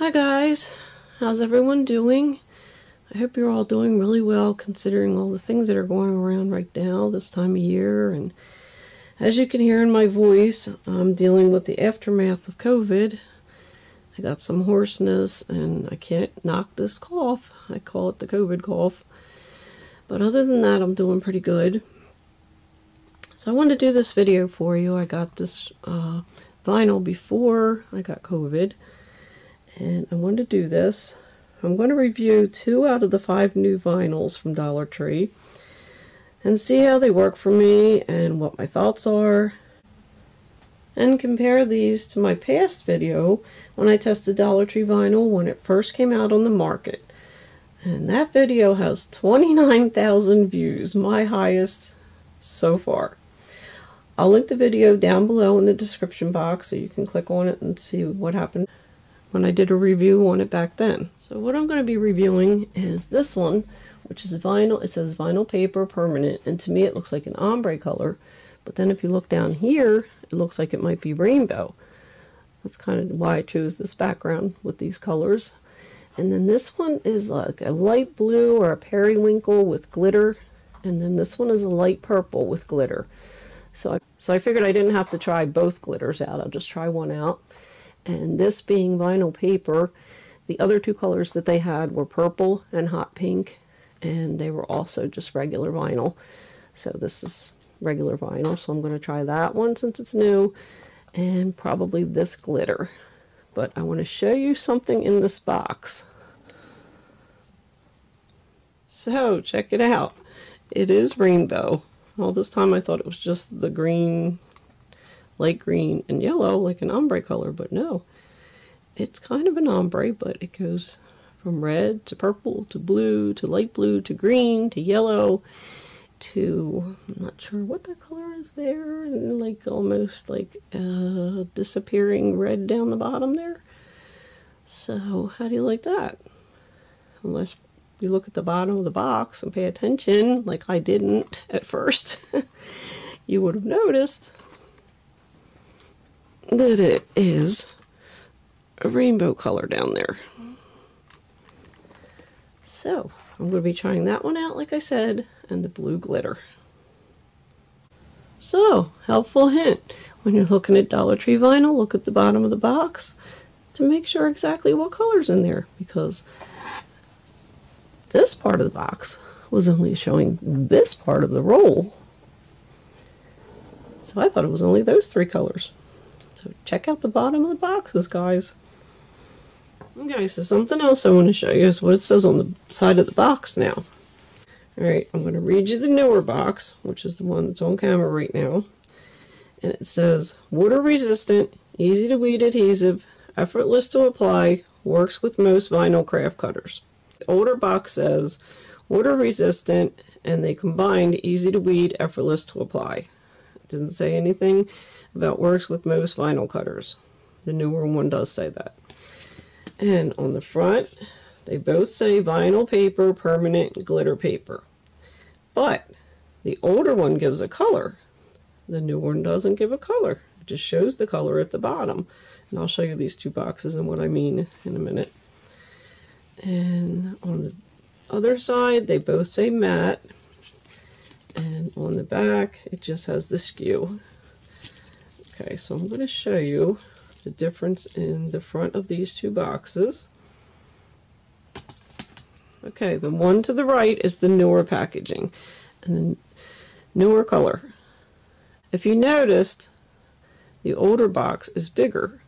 Hi guys, how's everyone doing? I hope you're all doing really well considering all the things that are going around right now this time of year. And as you can hear in my voice, I'm dealing with the aftermath of COVID. I got some hoarseness and I can't knock this cough. I call it the COVID cough. But other than that, I'm doing pretty good. So I wanted to do this video for you. I got this vinyl before I got COVID. And I wanted to do this. I'm going to review 2 out of the 5 new vinyls from Dollar Tree and see how they work for me and what my thoughts are, and compare these to my past video when I tested Dollar Tree vinyl when it first came out on the market. And that video has 29,000 views, my highest so far. I'll link the video down below in the description box so you can click on it and see what happened when I did a review on it back then. So what I'm going to be reviewing is this one, which is vinyl. It says vinyl paper permanent, and to me it looks like an ombre color, but then if you look down here, it looks like it might be rainbow. That's kind of why I chose this background with these colors. And then this one is like a light blue or a periwinkle with glitter, and then this one is a light purple with glitter. So I figured I didn't have to try both glitters out. I'll just try one out. And this being vinyl paper, the other 2 colors that they had were purple and hot pink, and they were also just regular vinyl. So this is regular vinyl, so I'm going to try that one since it's new, and probably this glitter. But I want to show you something in this box. So check it out. It is rainbow. All this time I thought it was just the green, light green and yellow, like an ombre color, but no, it's kind of an ombre, but it goes from red to purple to blue to light blue to green to yellow to, I'm not sure what that color is there, and like almost like disappearing red down the bottom there. So how do you like that? Unless you look at the bottom of the box and pay attention, like I didn't at first, you would have noticed that it is a rainbow color down there. So I'm going to be trying that one out, like I said, and the blue glitter. So, helpful hint, when you're looking at Dollar Tree vinyl, look at the bottom of the box to make sure exactly what color's in there, because this part of the box was only showing this part of the roll. So I thought it was only those 3 colors. So check out the bottom of the boxes, guys. Okay, so something else I want to show you is what it says on the side of the box now. Alright, I'm going to read you the newer box, which is the one that's on camera right now. And it says, water resistant, easy to weed adhesive, effortless to apply, works with most vinyl craft cutters. The older box says, water resistant, and they combined easy to weed, effortless to apply. It didn't say anything about works with most vinyl cutters. The newer one does say that. And on the front, they both say vinyl paper, permanent, glitter paper. But the older one gives a color. The new one doesn't give a color. It just shows the color at the bottom. And I'll show you these 2 boxes and what I mean in a minute. And on the other side, they both say matte. And on the back, it just has the SKU. Okay, so I'm going to show you the difference in the front of these 2 boxes. Okay, the one to the right is the newer packaging and the newer color. If you noticed, the older box is bigger,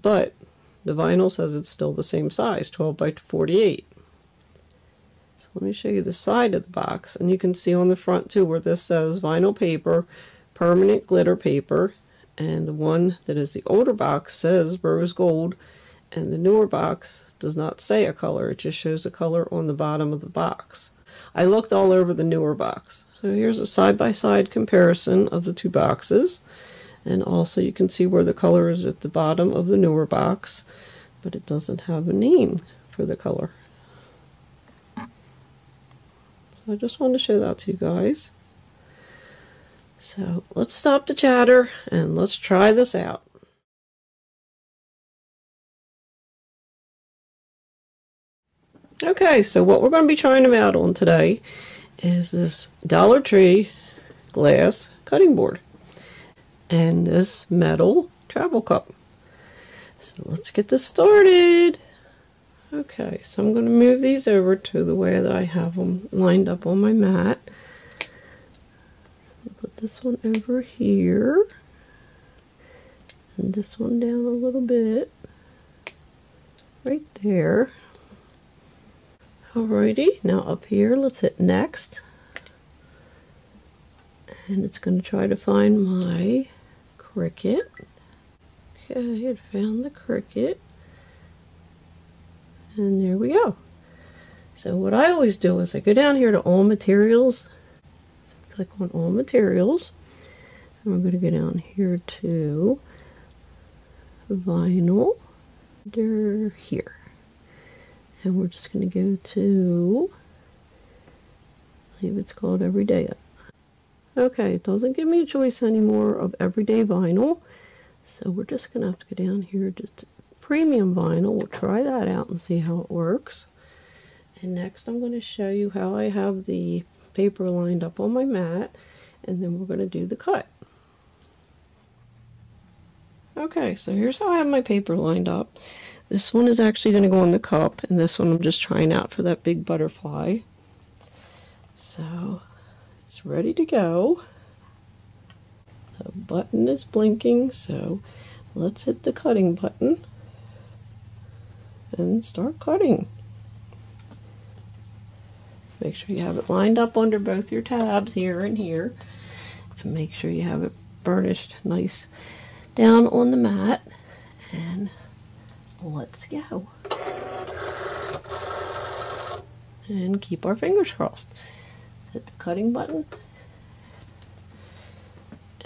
but the vinyl says it's still the same size, 12 by 48. So let me show you the side of the box, and you can see on the front too where this says vinyl paper, permanent glitter paper, and the one that is the older box says rose gold, and the newer box does not say a color, it just shows a color on the bottom of the box. I looked all over the newer box. So here's a side-by-side comparison of the 2 boxes, and also you can see where the color is at the bottom of the newer box, but it doesn't have a name for the color. So I just wanted to show that to you guys. So let's stop the chatter and let's try this out. Okay, so what we're going to be trying them out on today is this Dollar Tree glass cutting board and this metal travel cup. So let's get this started. Okay, so I'm going to move these over to the way that I have them lined up on my mat. So I'll put this one over here and this one down a little bit right there. Alrighty, now up here, let's hit next. And it's going to try to find my Cricut. Okay, it found the Cricut. And there we go. So what I always do is I go down here to All Materials. So click on All Materials. And we're going to go down here to Vinyl. They're here. And we're just going to go to, I believe it's called Everyday. Okay, it doesn't give me a choice anymore of Everyday Vinyl. So we're just going to have to go down here just to Premium Vinyl. We'll try that out and see how it works. And next I'm going to show you how I have the paper lined up on my mat. And then we're going to do the cut. Okay, so here's how I have my paper lined up. This one is actually going to go in the cup, and this one I'm just trying out for that big butterfly. So it's ready to go. The button is blinking, so let's hit the cutting button and start cutting. Make sure you have it lined up under both your tabs here and here, and make sure you have it burnished nice down on the mat, and let's go. And keep our fingers crossed. Hit the cutting button.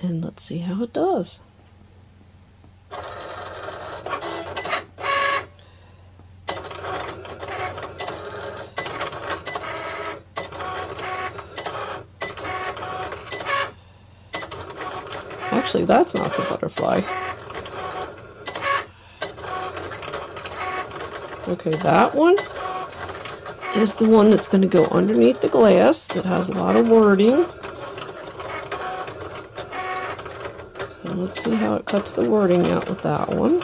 And let's see how it does. Actually, that's not the butterfly. Okay, that one is the one that's going to go underneath the glass that has a lot of wording. So let's see how it cuts the wording out with that one.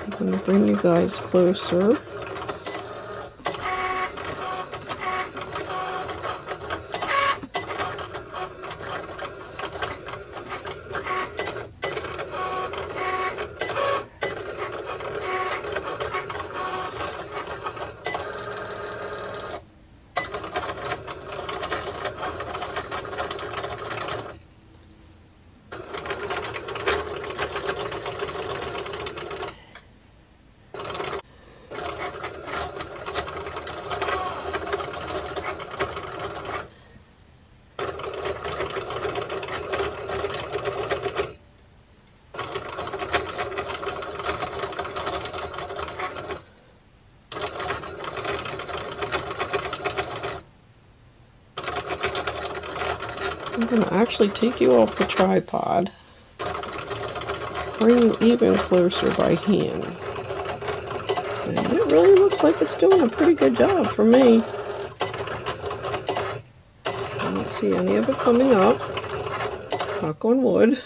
I'm going to bring you guys closer. I'm going to actually take you off the tripod, bring you even closer by hand. And it really looks like it's doing a pretty good job for me. I don't see any of it coming up. Knock on wood.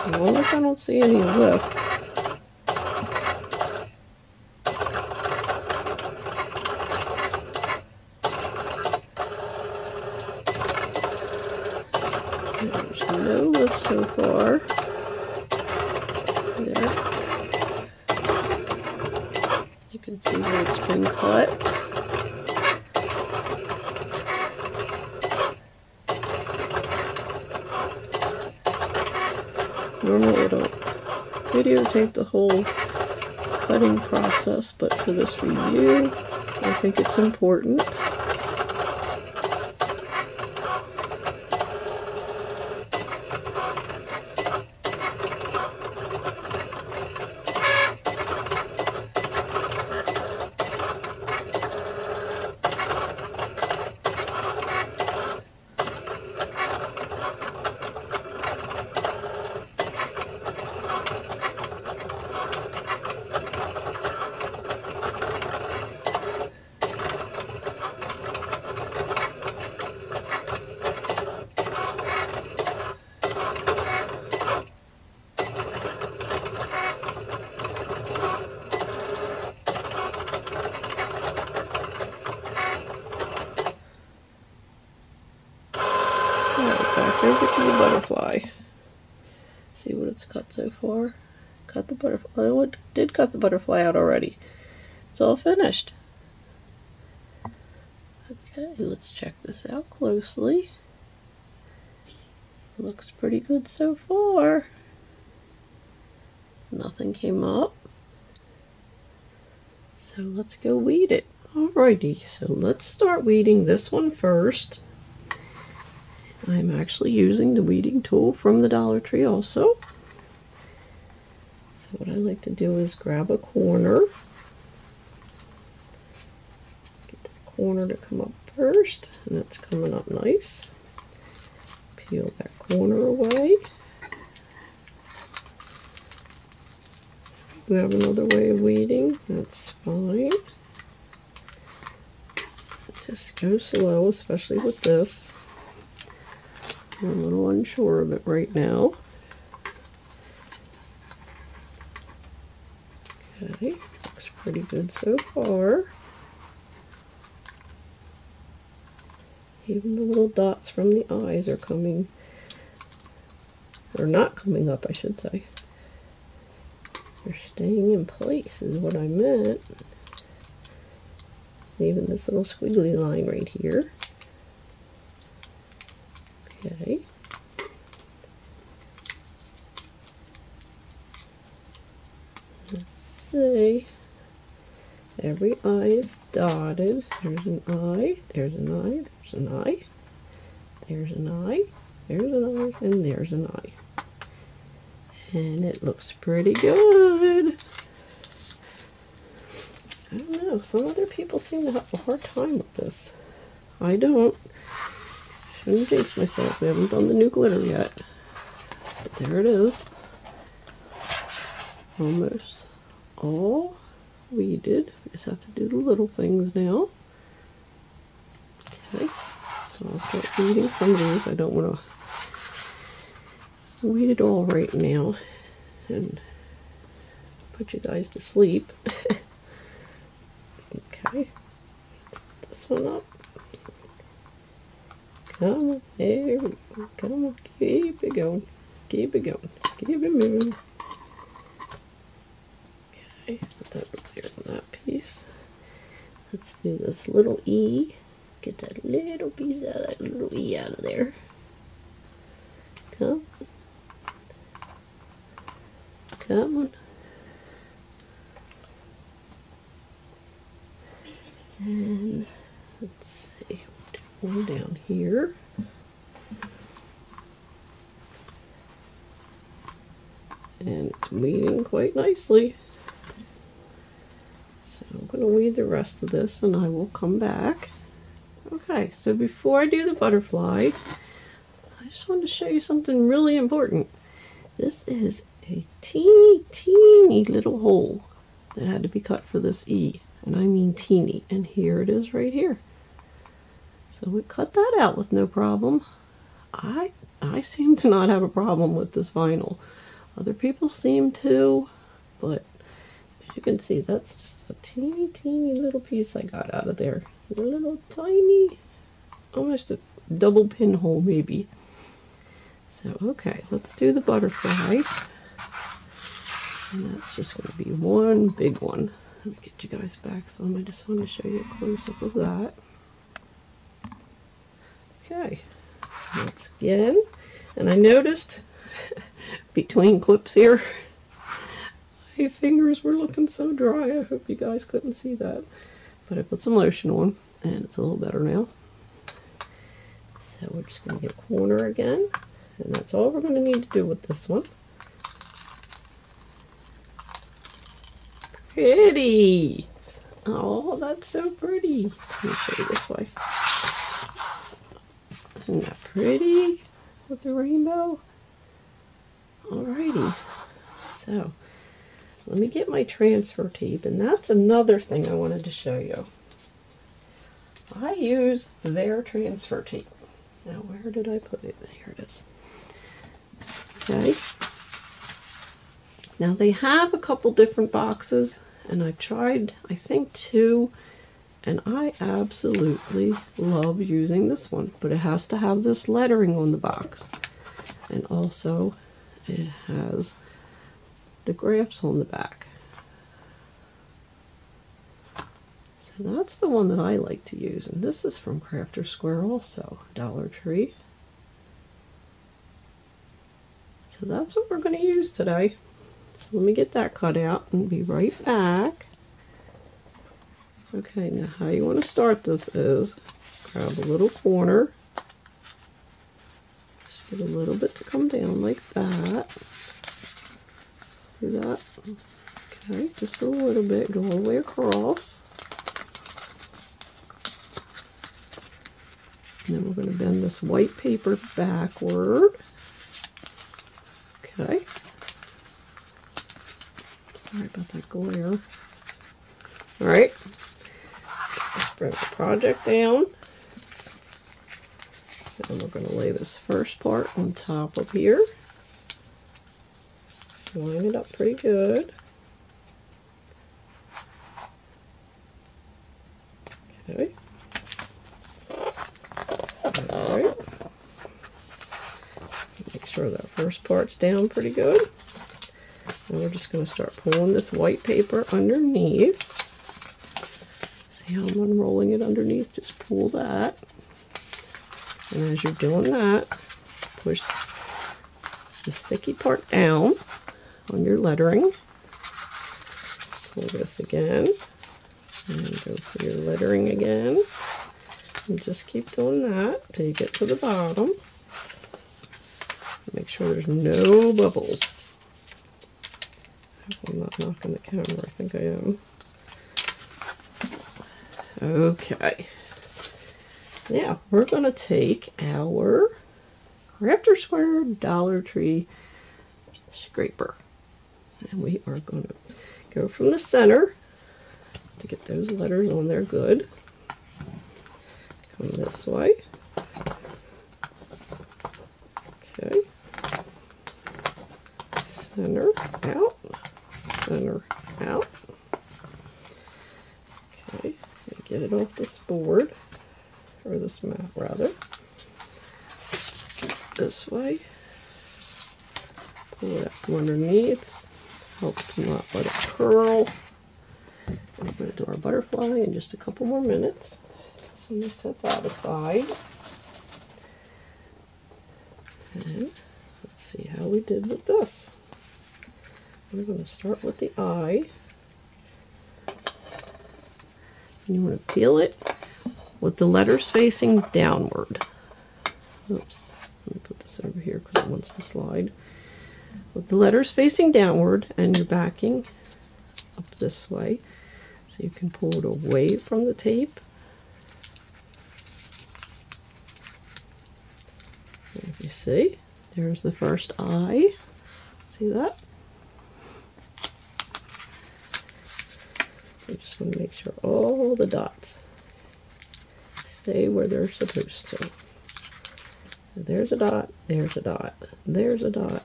As long as I don't see any lift. There's no lift so far. There. You can see where it's been cut. Normally I don't videotape the whole cutting process, but for this review, I think it's important. get to the butterfly. See what it's cut so far. Cut the butterfly. Oh, it did cut the butterfly out already. It's all finished. Okay, let's check this out closely. Looks pretty good so far. Nothing came up. So let's go weed it. Alrighty, so let's start weeding this one first. I'm actually using the weeding tool from the Dollar Tree also. So what I like to do is grab a corner. Get the corner to come up first, and it's coming up nice. Peel that corner away. We have another way of weeding, that's fine. Just go slow, especially with this. I'm a little unsure of it right now. Okay, looks pretty good so far. Even the little dots from the eyes are coming, or not coming up, I should say. They're staying in place is what I meant. Even this little squiggly line right here. Okay. Let's see. Every eye is dotted. There's an eye, there's an eye, there's an eye, there's an eye, there's an eye, and there's an eye. And it looks pretty good. I don't know, some other people seem to have a hard time with this. I don't. Shouldn't jinx myself. We haven't done the new glitter yet. But there it is. Almost all weeded. We just have to do the little things now. Okay, so I'll start weeding some of these. I don't want to weed it all right now and put you guys to sleep. Okay, set this one up. Come on, there we go. Come on, keep it going. Keep it going. Keep it moving. Okay, put that over there on that piece. Let's do this little E. Get that little piece out of that little E out of there. Come. Come on. And let's see, we'll do one down here. And it's weeding quite nicely. So I'm going to weed the rest of this and I will come back. Okay, so before I do the butterfly, I just wanted to show you something really important. This is a teeny little hole that had to be cut for this E. And I mean teeny, and here it is right here. So we cut that out with no problem. I seem to not have a problem with this vinyl. Other people seem to, but as you can see, that's just a teeny little piece I got out of there. A little tiny, almost a double pinhole maybe. So okay, let's do the butterfly. And that's just going to be one big one. Let me get you guys back some. I just want to show you a close-up of that. Okay, so once again, and I noticed between clips here, my fingers were looking so dry. I hope you guys couldn't see that. But I put some lotion on, and it's a little better now. So we're just going to get a corner again, and that's all we're going to need to do with this one. Pretty! Oh, that's so pretty. Let me show you this way. Isn't that pretty with the rainbow? Alrighty. So, let me get my transfer tape, and that's another thing I wanted to show you. I use their transfer tape. Now, where did I put it? Here it is. Okay. Now they have a couple different boxes, and I've tried, I think, 2 And I absolutely love using this one, but it has to have this lettering on the box. And also it has the graphs on the back. So that's the one that I like to use. And this is from Crafter Square also, Dollar Tree. So that's what we're going to use today. So let me get that cut out and be right back. Okay, now how you want to start this is grab a little corner. Just get a little bit to come down like that. Do that. Okay, just a little bit. Go all the way across. And then we're going to bend this white paper backward. Okay. Sorry about that glare. Alright. Let's bring the project down. And we're going to lay this first part on top of here. Just line it up pretty good. Okay. Alright. Make sure that first part's down pretty good. And we're just going to start pulling this white paper underneath. See how I'm unrolling it underneath? Just pull that. And as you're doing that, push the sticky part down on your lettering. Pull this again. And go for your lettering again. And just keep doing that until you get to the bottom. Make sure there's no bubbles. I'm not knocking the camera, I think I am. Okay. Now, we're going to take our Crafter Square Dollar Tree scraper. And we are going to go from the center to get those letters on there good. Come this way. Okay. Center out. Center out. Okay, get it off this board, or this mat rather. This way. Pull it out from underneath. Helps to not let it curl. And we're going to do our butterfly in just a couple more minutes. So let me set that aside. And let's see how we did with this. We're going to start with the eye. And you want to peel it with the letters facing downward. Oops, let me put this over here because it wants to slide. With the letters facing downward and you're backing up this way so you can pull it away from the tape. And if you see, there's the first eye. See that? I just want to make sure all the dots stay where they're supposed to. So there's a dot, there's a dot, there's a dot,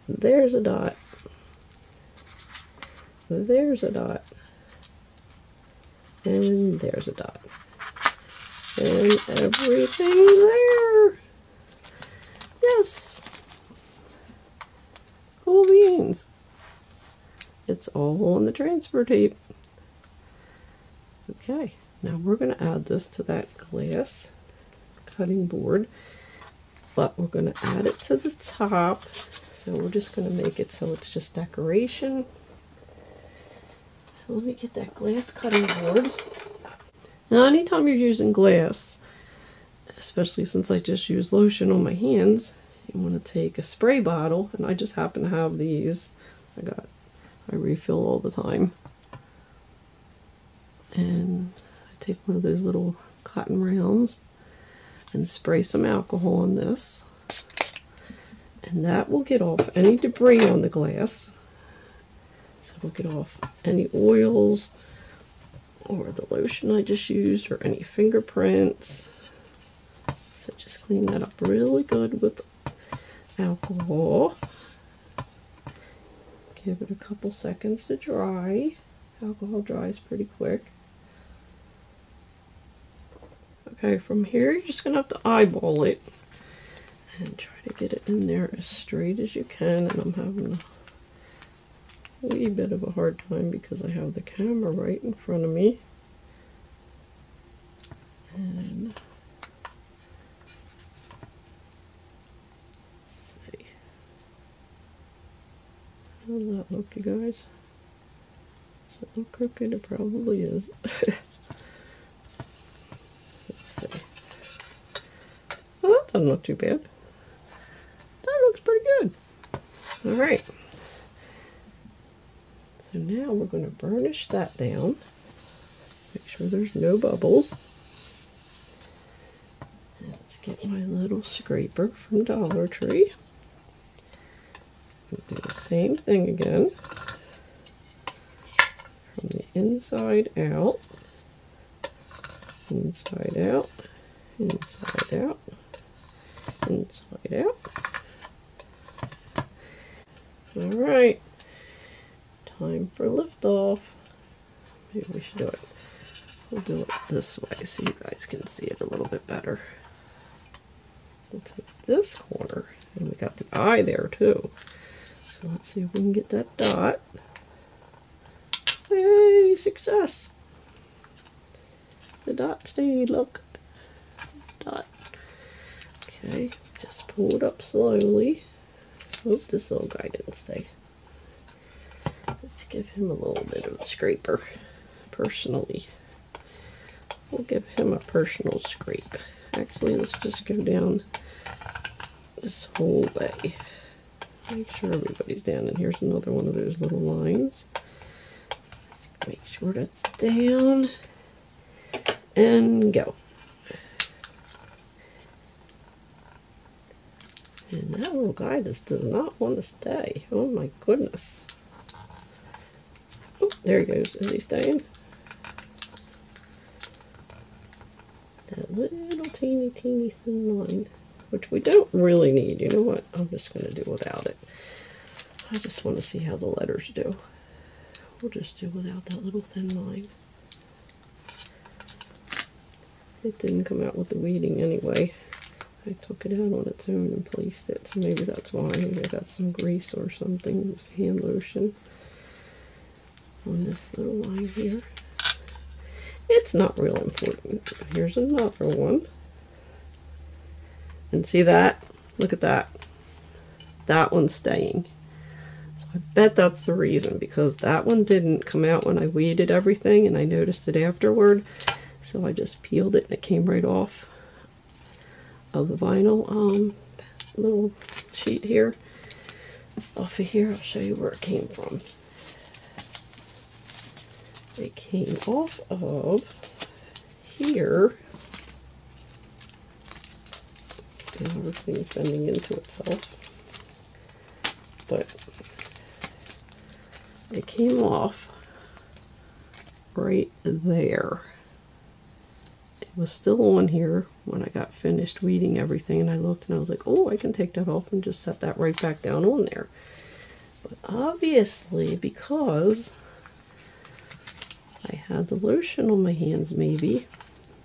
there's a dot, there's a dot, and there's a dot. And everything there. Yes. Cool beans. It's all on the transfer tape. Okay, now we're going to add this to that glass cutting board, but we're going to add it to the top. So we're just going to make it so it's just decoration. So let me get that glass cutting board. Now anytime you're using glass, especially since I just used lotion on my hands, you want to take a spray bottle, and I just happen to have these. I refill all the time. And I take one of those little cotton rounds and spray some alcohol on this. And that will get off any debris on the glass. So it'll get off any oils or the lotion I just used or any fingerprints. So just clean that up really good with alcohol. Give it a couple seconds to dry. Alcohol dries pretty quick. Okay, from here you're just going to have to eyeball it and try to get it in there as straight as you can. And I'm having a wee bit of a hard time because I have the camera right in front of me. And let's see. How does that look, you guys? Does it look crooked? It probably is. Well, that doesn't look too bad. That looks pretty good. Alright. So now we're going to burnish that down. Make sure there's no bubbles. And let's get my little scraper from Dollar Tree. We'll do the same thing again. From the inside out. Inside out. Inside out. Inside out. Alright, time for liftoff. Maybe we should do it. We'll do it this way so you guys can see it a little bit better. We'll take this corner, and we got the eye there too. So let's see if we can get that dot. Yay, success! The dot stayed, look. Dot. Okay, just pull it up slowly. Oop, this little guy didn't stay. Let's give him a little bit of a scraper. Personally. We'll give him a personal scrape. Actually, let's just go down this whole way. Make sure everybody's down. And here's another one of those little lines. Let's make sure that's down. And go. And that little guy just does not want to stay. Oh my goodness. Oh, there he goes. Is he staying? That little teeny thin line, which we don't really need. You know what? I'm just going to do without it. I just want to see how the letters do. We'll just do without that little thin line. It didn't come out with the weeding anyway. I took it out on its own and placed it, so maybe that's why. Maybe I got some grease or something, this hand lotion on this little line here. It's not real important. Here's another one. And see that? Look at that. That one's staying. So I bet that's the reason, because that one didn't come out when I weeded everything, and I noticed it afterward. So I just peeled it and it came right off of the vinyl little sheet here. Off of here, I'll show you where it came from. It came off of here. And everything's bending into itself. But it came off right there. It was still on here when I got finished weeding everything, and I looked and I was like, oh, I can take that off and just set that right back down on there. But obviously, because I had the lotion on my hands, maybe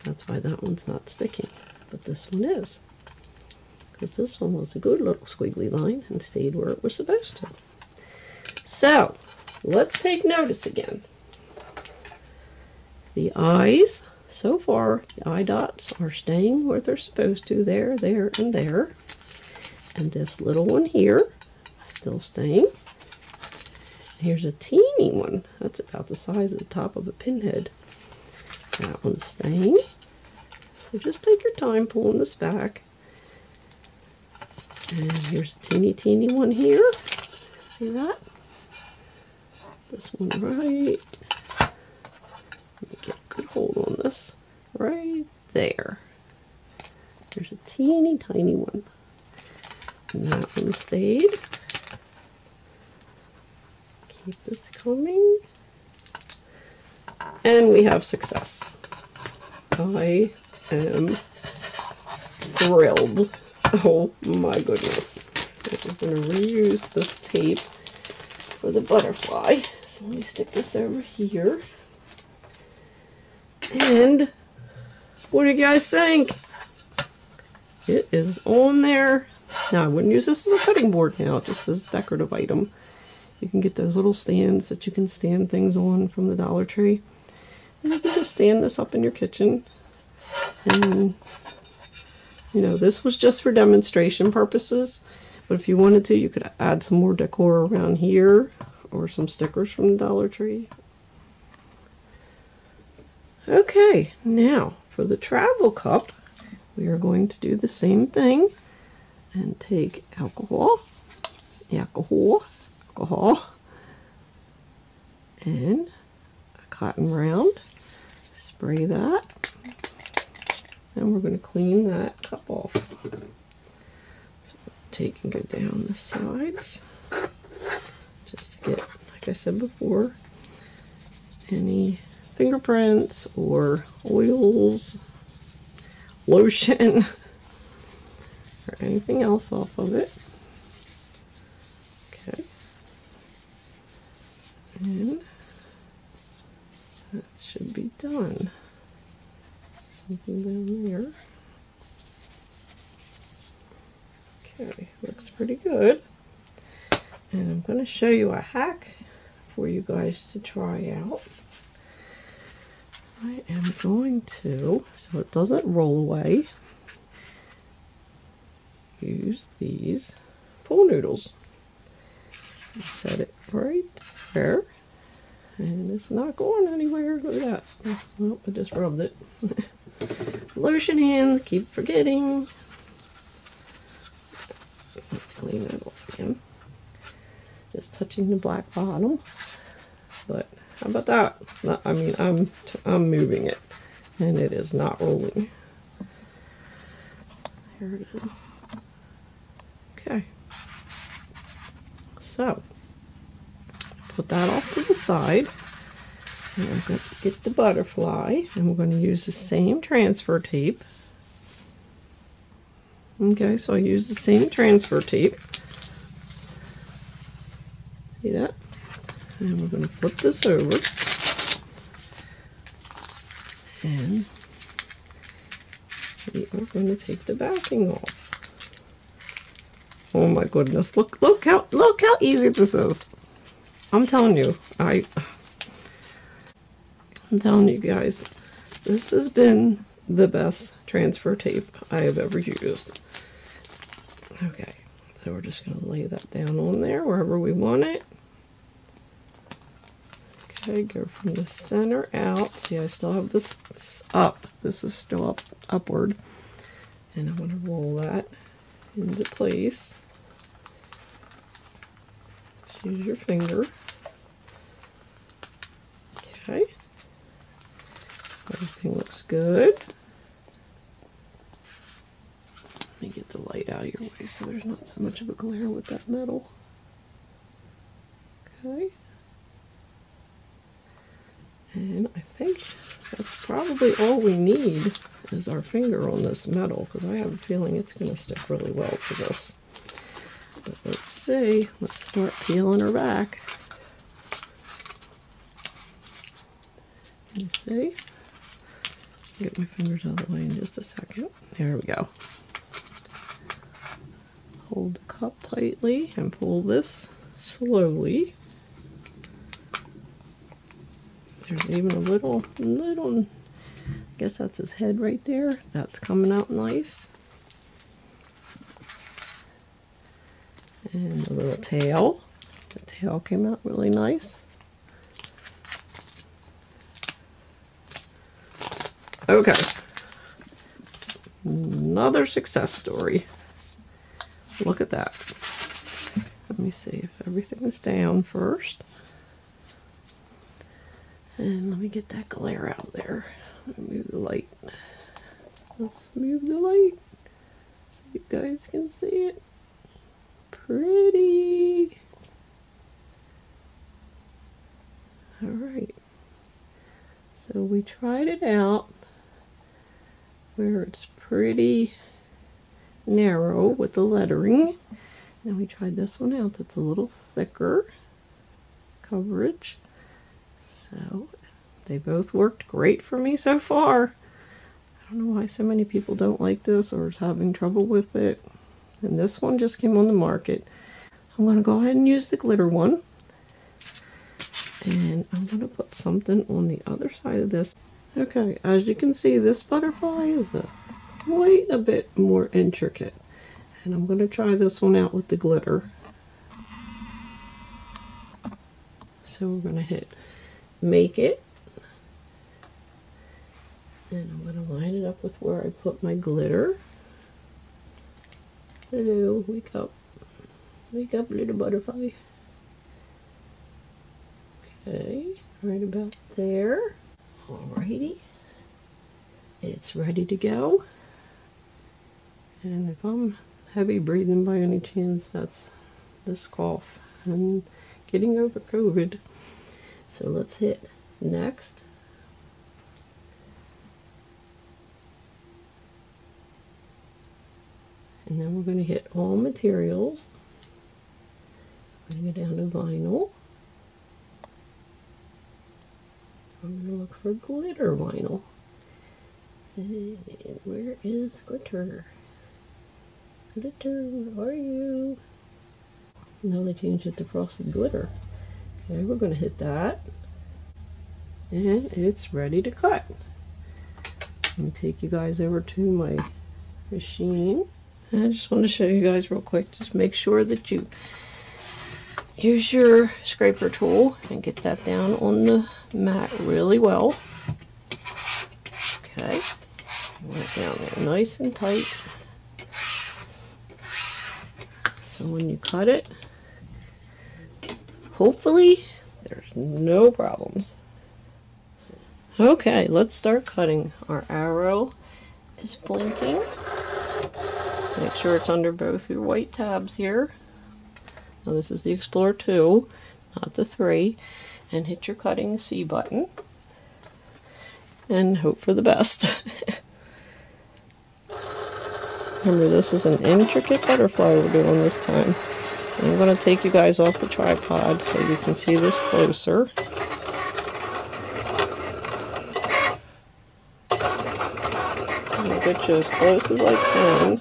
that's why that one's not sticking, but this one is, because this one was a good little squiggly line and stayed where it was supposed to. So let's take notice again. The eyes, so far the eye dots are staying where they're supposed to, there, there, and there. And this little one here, still staying. Here's a teeny one. That's about the size of the top of a pinhead. That one's staying. So just take your time pulling this back. And here's a teeny one here. See that? This one right. Let me get a good hold on this. Right there. There's a teeny tiny one. And that one stayed. Keep this coming. And we have success. I am thrilled. Oh my goodness. I'm going to reuse this tape for the butterfly. So let me stick this over here. And What do you guys think? It is on there. Now, I wouldn't use this as a cutting board now, just as a decorative item. You can get those little stands that you can stand things on from the Dollar Tree. And you can just stand this up in your kitchen. And, you know, this was just for demonstration purposes. But if you wanted to, you could add some more decor around here. Or some stickers from the Dollar Tree. Okay, now for the travel cup, we are going to do the same thing and take alcohol, and a cotton round, spray that, and we're going to clean that cup off. So take and go down the sides, just to get, like I said before, any fingerprints or oils, lotion, or anything else off of it. Okay. And that should be done. Something down there. Okay, looks pretty good. And I'm going to show you a hack for you guys to try out. I am going to, so it doesn't roll away, use these pool noodles. Set it right there, and it's not going anywhere. Look at that. Oh, I just rubbed it. Lotion hands, keep forgetting. Let's clean that off again. Just touching the black bottom, but how about that? I mean, I'm moving it, and it is not rolling. Here it is. Okay. So, put that off to the side, and I'm going to get the butterfly, and we're going to use the same transfer tape. Okay, so I use the same transfer tape. See that? And we're going to flip this over, and we are going to take the backing off. Oh my goodness! Look how easy this is. I'm telling you, I'm telling you guys, this has been the best transfer tape I have ever used. Okay, so we're just going to lay that down on there wherever we want it. Okay, go from the center out. See, I still have this up. This is still upward. And I'm going to roll that into place. Just use your finger. Okay. Everything looks good. Let me get the light out of your way so there's not so much of a glare with that metal. Okay. And I think that's probably all we need is our finger on this metal, because I have a feeling it's going to stick really well to this. But let's see. Let's start peeling her back. Let's see. Get my fingers out of the way in just a second. There we go. Hold the cup tightly and pull this slowly. There's even a little, I guess that's his head right there. That's coming out nice. And the little tail. The tail came out really nice. Okay. Another success story. Look at that. Let me see if everything's down first. And let me get that glare out there. Let me move the light. Let's move the light so you guys can see it. Pretty. Alright. So we tried it out where it's pretty narrow with the lettering. Then we tried this one out that's a little thicker coverage. So they both worked great for me so far. I don't know why so many people don't like this or is having trouble with it. And this one just came on the market. I'm going to go ahead and use the glitter one. And I'm going to put something on the other side of this. Okay, as you can see, this butterfly is quite a bit more intricate. And I'm going to try this one out with the glitter. So we're going to hit Make It. And I'm going to line it up with where I put my glitter. Hello, wake up. Wake up, little butterfly. Okay, right about there. Alrighty. It's ready to go. And if I'm heavy breathing by any chance, that's this cough and getting over COVID. So let's hit Next. And then we're going to hit All Materials. I'm going to go down to Vinyl. I'm going to look for glitter vinyl. And where is glitter? Glitter, where are you? Now they changed it to frosted glitter. Okay, we're going to hit that. And it's ready to cut. Let me take you guys over to my machine. I just want to show you guys real quick. Just make sure that you use your scraper tool and get that down on the mat really well. Okay, right down there, nice and tight. So when you cut it, hopefully there's no problems. Okay, let's start cutting. Our arrow is blinking. Make sure it's under both your white tabs here. Now this is the Explorer 2, not the 3. And hit your cutting C button. And hope for the best. Remember, this is an intricate butterfly we're doing this time. And I'm going to take you guys off the tripod so you can see this closer. I'm going to get you as close as I can.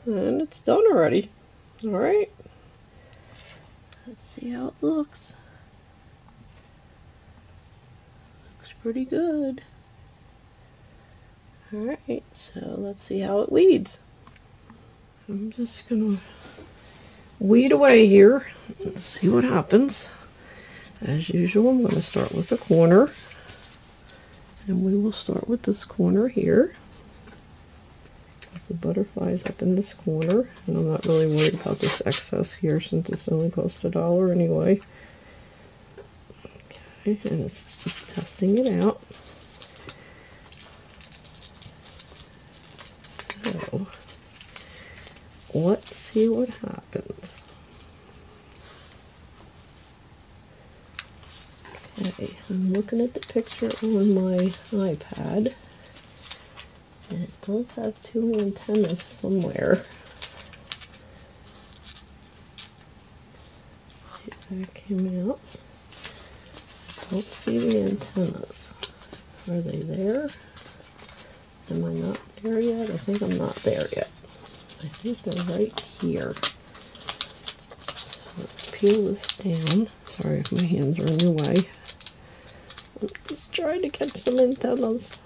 And it's done already. Alright. Let's see how it looks. Looks pretty good. Alright, so let's see how it weeds. I'm just gonna weed away here and see what happens. As usual, I'm gonna start with the corner. And we will start with this corner here. The butterfly's up in this corner, and I'm not really worried about this excess here since it's only cost $1 anyway. Okay, and it's just testing it out. So, let's see what happens. Okay, I'm looking at the picture on my iPad. And it does have 2 antennas somewhere. See if that came out. Don't see the antennas. Are they there? Am I not there yet? I think I'm not there yet. I think they're right here. So let's peel this down. Sorry if my hands are in the way. I'm just trying to catch some antennas.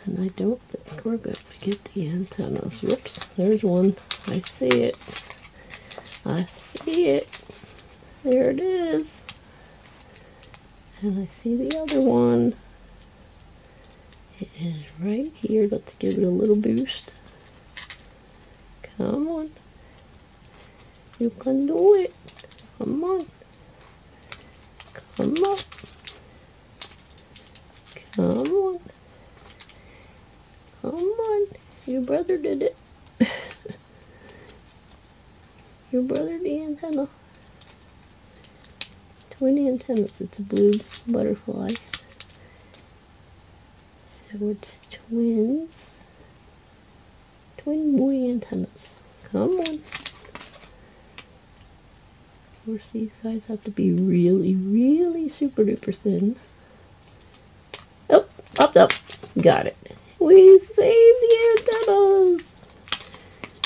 And I don't think we're going to get the antennas. Whoops, there's one. I see it. I see it. There it is. And I see the other one. It is right here. Let's give it a little boost. Come on. You can do it. Come on. Come on. Come on. Come on, your brother did it. Your brother the antenna. Twin antennas, it's a blue butterfly. Edward's twins. Twin boy antennas. Come on. Of course, these guys have to be really, really super duper thin. Oh, popped up. Got it. We saved the antennas.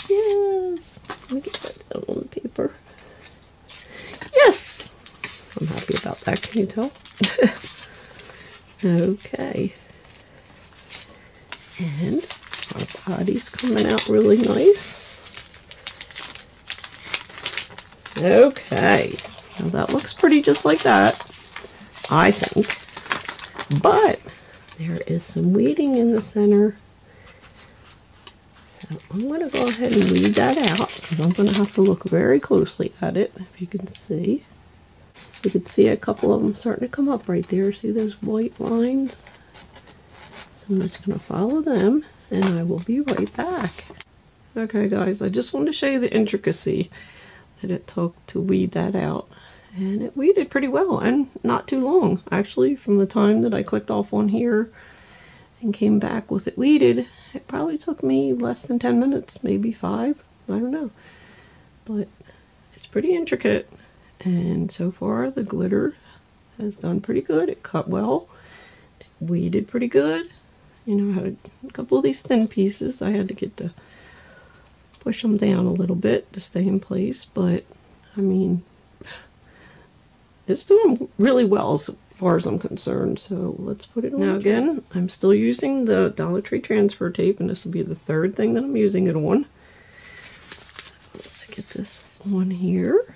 Yes. Let me get that down on the paper. Yes. I'm happy about that. Can you tell? Okay. And our body's coming out really nice. Okay. Now that looks pretty just like that, I think. But there is some weeding in the center. So I'm going to go ahead and weed that out because I'm going to have to look very closely at it, if you can see. You can see a couple of them starting to come up right there. See those white lines? So I'm just going to follow them and I will be right back. Okay guys, I just wanted to show you the intricacy that it took to weed that out. And it weeded pretty well and not too long. Actually, from the time that I clicked off on here and came back with it weeded, it probably took me less than 10 minutes, maybe 5, I don't know. But it's pretty intricate, and so far the glitter has done pretty good. It cut well, it weeded pretty good. You know, I had a couple of these thin pieces I had to get to push them down a little bit to stay in place, but I mean, it's doing really well as far as I'm concerned, so let's put it on. Now again, I'm still using the Dollar Tree transfer tape, and this will be the third thing that I'm using it on. So let's get this on here.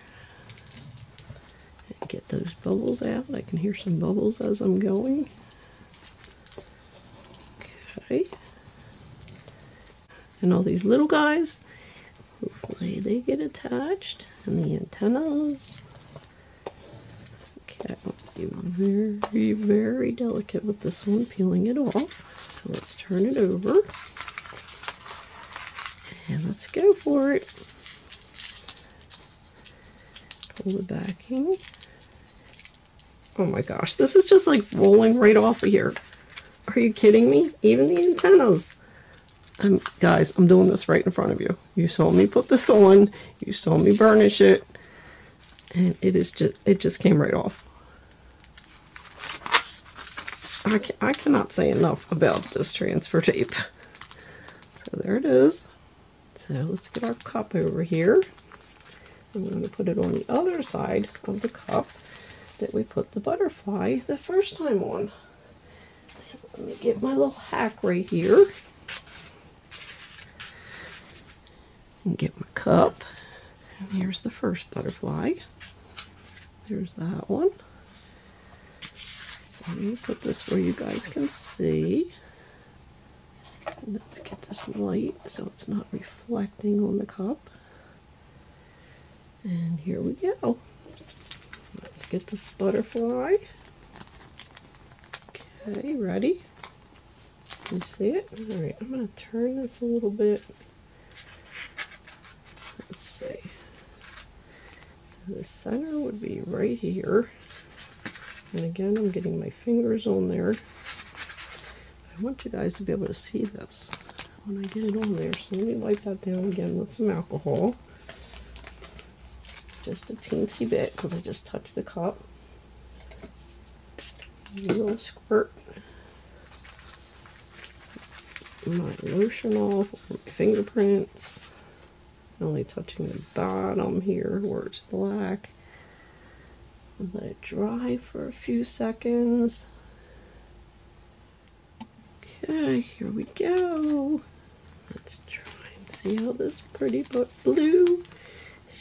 And get those bubbles out. I can hear some bubbles as I'm going. Okay. And all these little guys, hopefully they get attached. And the antennas. Okay, I'll be very, very delicate with this one, peeling it off. So let's turn it over. And let's go for it. Pull the backing. Oh my gosh, this is just like rolling right off of here. Are you kidding me? Even the antennas. Guys, I'm doing this right in front of you. You saw me put this on. You saw me burnish it. And it just came right off. I cannot say enough about this transfer tape. So there it is. So let's get our cup over here. I'm going to put it on the other side of the cup that we put the butterfly the first time on. So let me get my little hack right here. And get my cup. And here's the first butterfly. There's that one. So let me put this where you guys can see. And let's get this light so it's not reflecting on the cup. And here we go. Let's get this butterfly. Okay, ready? You see it? Alright, I'm going to turn this a little bit. Let's see. So the center would be right here. And again, I'm getting my fingers on there. I want you guys to be able to see this when I get it on there. So let me wipe that down again with some alcohol. Just a teensy bit because I just touched the cup. A little squirt. My lotion off, my fingerprints. Only touching the bottom here where it's black. Let it dry for a few seconds. Okay, here we go. Let's try and see how this pretty but blue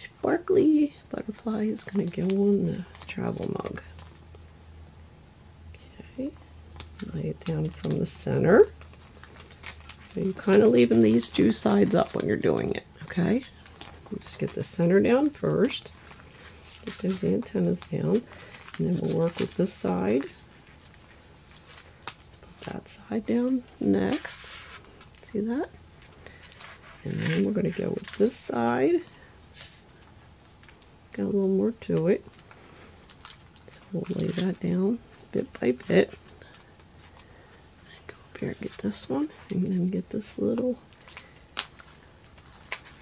sparkly butterfly is going to go on the travel mug. Okay, lay it down from the center. So you're kind of leaving these two sides up when you're doing it, okay? You just get the center down first. Get those antennas down. And then we'll work with this side. Put that side down next. See that? And then we're going to go with this side. Got a little more to it. So we'll lay that down bit by bit. And go up Here, get this one, and then get this little,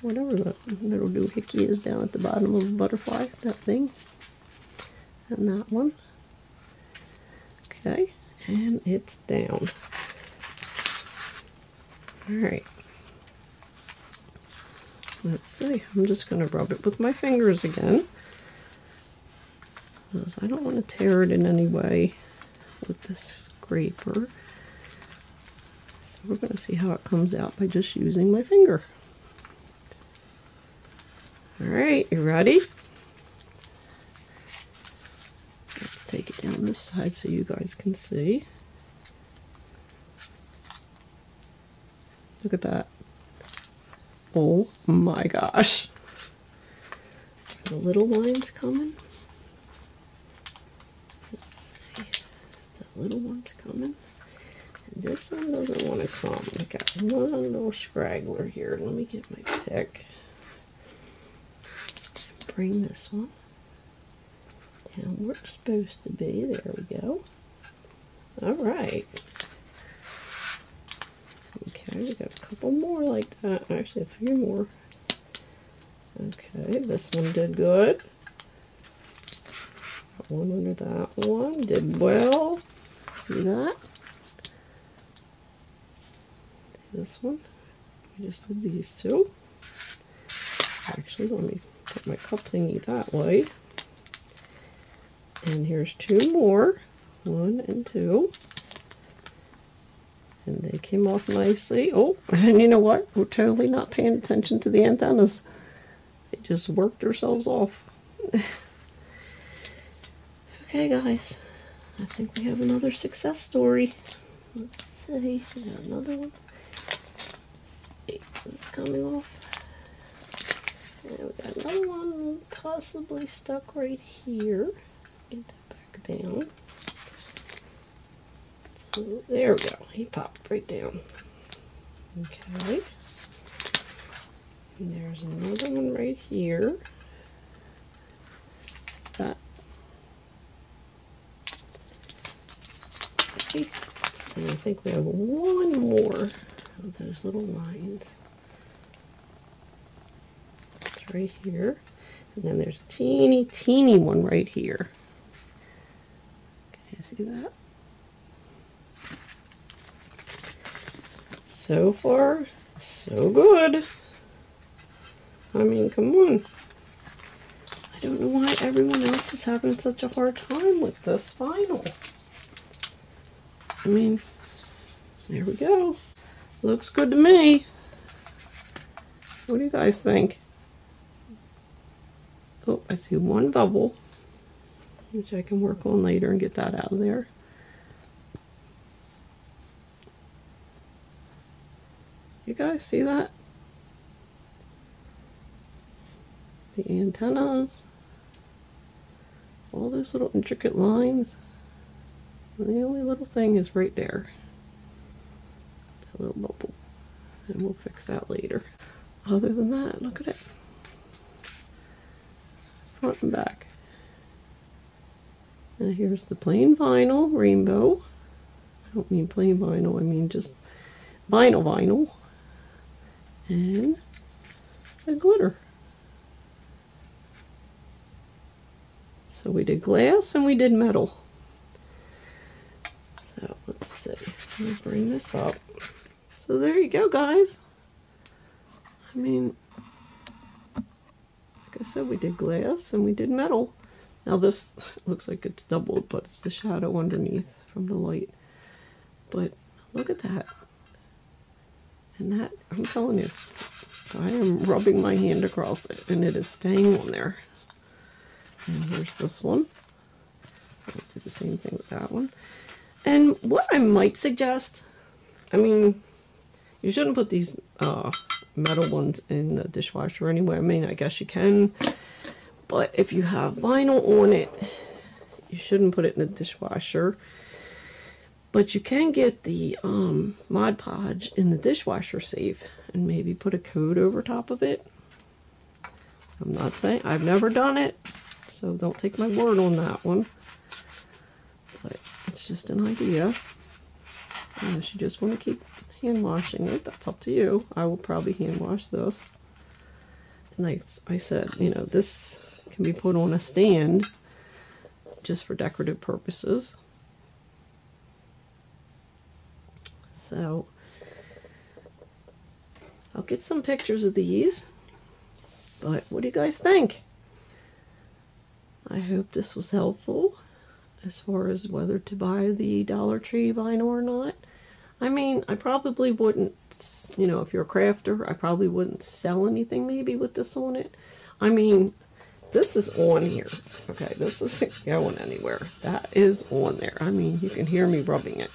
whatever that little doohickey is down at the bottom of the butterfly, that thing. And that one. Okay, and it's down. Alright. Let's see, I'm just going to rub it with my fingers again, because I don't want to tear it in any way with this scraper. So we're going to see how it comes out by just using my finger. Alright, you ready? Let's take it down this side so you guys can see. Look at that. Oh my gosh. Are the little lines coming? Let's see. The little one's coming. And this one doesn't want to come. I got one little straggler here. Let me get my pick. Bring this one down where it's supposed to be. There we go. Alright. Okay, we got a couple more like that. Actually, a few more. Okay, this one did good. Got one under that one. Did well. See that? See this one? We just did these two. Actually, let me put my cup thingy that way. And here's two more. 1 and 2. And they came off nicely. Oh, and you know what? We're totally not paying attention to the antennas. They just worked themselves off. Okay, guys. I think we have another success story. Let's see. We got another one. Let's see. This is coming off. And we got another one possibly stuck right here. Get that back down. So there we go. He popped right down. Okay. And there's another one right here. That. Okay. And I think we have one more of those little lines. It's right here. And then there's a teeny, teeny one right here. Can you see that? So far, so good. I mean, come on. I don't know why everyone else is having such a hard time with this vinyl. I mean, there we go. Looks good to me. What do you guys think? Oh, I see one bubble, which I can work on later and get that out of there. You guys see that? The antennas, all those little intricate lines. And the only little thing is right there. That little bubble. And we'll fix that later. Other than that, look at it. Front and back. And here's the plain vinyl rainbow. I don't mean plain vinyl, I mean just vinyl. And a glitter. So we did glass and we did metal. So let's see. Let me bring this up. So there you go, guys. I mean, like I said, we did glass and we did metal. Now this looks like it's doubled, but it's the shadow underneath from the light. But look at that. And that, I'm telling you, I am rubbing my hand across it, and it is staying on there. And here's this one. I'll do the same thing with that one. And what I might suggest, I mean, you shouldn't put these metal ones in the dishwasher anyway. I mean, I guess you can, but if you have vinyl on it, you shouldn't put it in the dishwasher. But you can get the Mod Podge in the dishwasher safe and maybe put a coat over top of it. I'm not saying, I've never done it, so don't take my word on that one. But it's just an idea. Unless you just want to keep hand washing it, that's up to you. I will probably hand wash this. And like I said, you know, this can be put on a stand just for decorative purposes. So I'll get some pictures of these. But what do you guys think? I hope this was helpful as far as whether to buy the Dollar Tree vinyl or not. I mean, I probably wouldn't, you know, if you're a crafter, I probably wouldn't sell anything maybe with this on it. I mean, this is on here. Okay, this isn't going anywhere. That is on there. I mean, you can hear me rubbing it.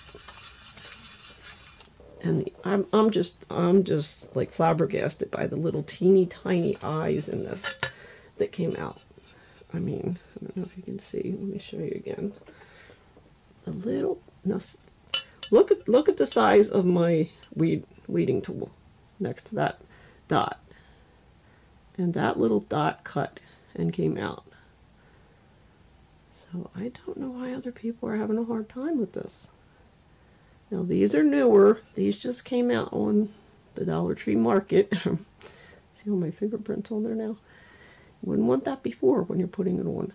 And I'm just like flabbergasted by the little teeny tiny eyes in this that came out. I mean, I don't know if you can see. Let me show you again. A little, no, look at the size of my weeding tool next to that dot, and that little dot cut and came out. So I don't know why other people are having a hard time with this. Now these are newer. These just came out on the Dollar Tree Market. See all my fingerprints on there now? Wouldn't want that before when you're putting it on.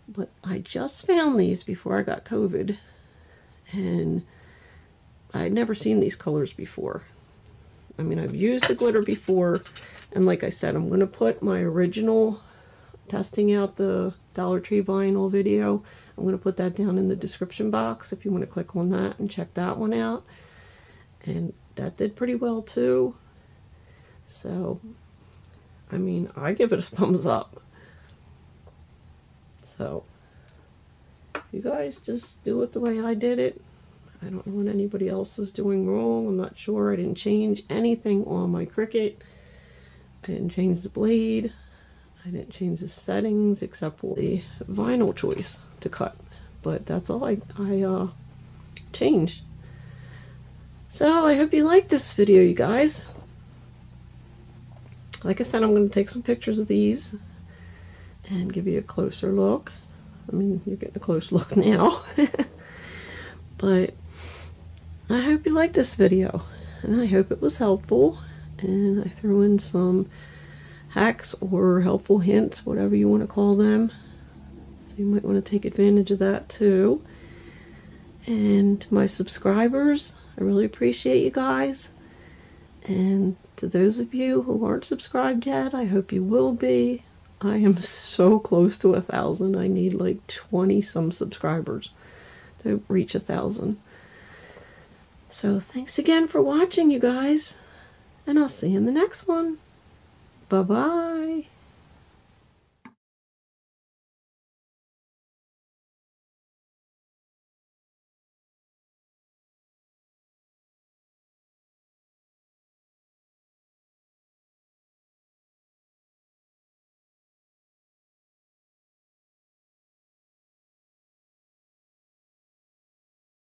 But I just found these before I got COVID, and I'd never seen these colors before. I mean, I've used the glitter before, and like I said, I'm going to put my original testing out the Dollar Tree vinyl video. I'm going to put that down in the description box if you want to click on that and check that one out. And that did pretty well too. So, I mean, I give it a thumbs up. So, you guys just do it the way I did it. I don't know what anybody else is doing wrong. I'm not sure. I didn't change anything on my Cricut. I didn't change the blade. I didn't change the settings except for the vinyl choice to cut. But that's all I changed. So I hope you liked this video, you guys. Like I said, I'm going to take some pictures of these and give you a closer look. I mean, you're getting a close look now. But I hope you liked this video, and I hope it was helpful, and I threw in some hacks or helpful hints, whatever you want to call them. So you might want to take advantage of that too. And to my subscribers, I really appreciate you guys. And to those of you who aren't subscribed yet, I hope you will be. I am so close to 1,000. I need like 20 some subscribers to reach 1,000. So thanks again for watching, you guys. And I'll see you in the next one. Bye-bye.